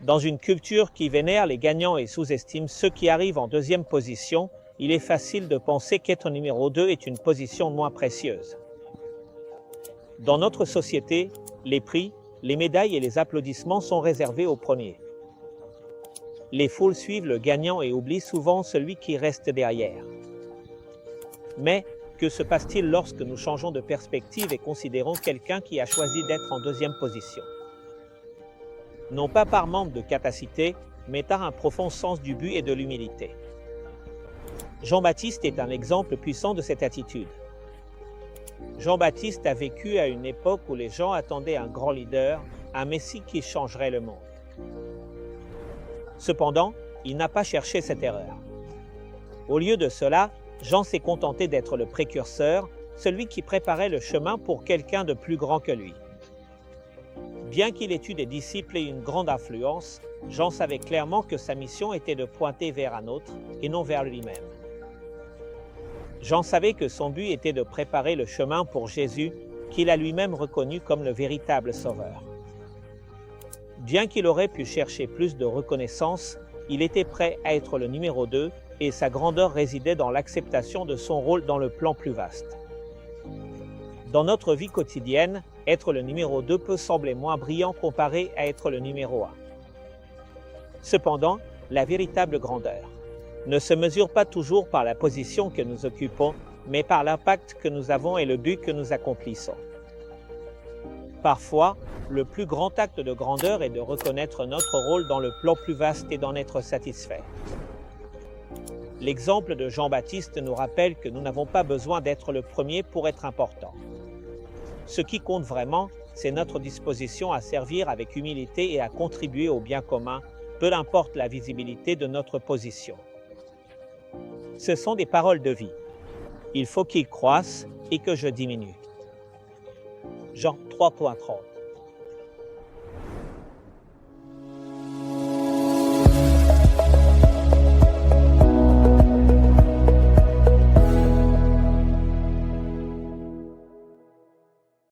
Dans une culture qui vénère les gagnants et sous-estime ceux qui arrivent en deuxième position, il est facile de penser qu'être numéro 2 est une position moins précieuse. Dans notre société, les prix, les médailles et les applaudissements sont réservés aux premiers. Les foules suivent le gagnant et oublient souvent celui qui reste derrière. Mais, que se passe-t-il lorsque nous changeons de perspective et considérons quelqu'un qui a choisi d'être en deuxième position? Non pas par manque de capacité, mais par un profond sens du but et de l'humilité. Jean-Baptiste est un exemple puissant de cette attitude. Jean-Baptiste a vécu à une époque où les gens attendaient un grand leader, un Messie qui changerait le monde. Cependant, il n'a pas cherché cette erreur. Au lieu de cela, Jean s'est contenté d'être le précurseur, celui qui préparait le chemin pour quelqu'un de plus grand que lui. Bien qu'il ait eu des disciples et une grande influence, Jean savait clairement que sa mission était de pointer vers un autre et non vers lui-même. Jean savait que son but était de préparer le chemin pour Jésus, qu'il a lui-même reconnu comme le véritable sauveur. Bien qu'il aurait pu chercher plus de reconnaissance, il était prêt à être le numéro 2 et sa grandeur résidait dans l'acceptation de son rôle dans le plan plus vaste. Dans notre vie quotidienne, être le numéro 2 peut sembler moins brillant comparé à être le numéro 1. Cependant, la véritable grandeur ne se mesure pas toujours par la position que nous occupons, mais par l'impact que nous avons et le but que nous accomplissons. Parfois, le plus grand acte de grandeur est de reconnaître notre rôle dans le plan plus vaste et d'en être satisfait. L'exemple de Jean-Baptiste nous rappelle que nous n'avons pas besoin d'être le premier pour être important. Ce qui compte vraiment, c'est notre disposition à servir avec humilité et à contribuer au bien commun, peu importe la visibilité de notre position. Ce sont des paroles de vie. Il faut qu'ils croissent et que je diminue. Jean 3.30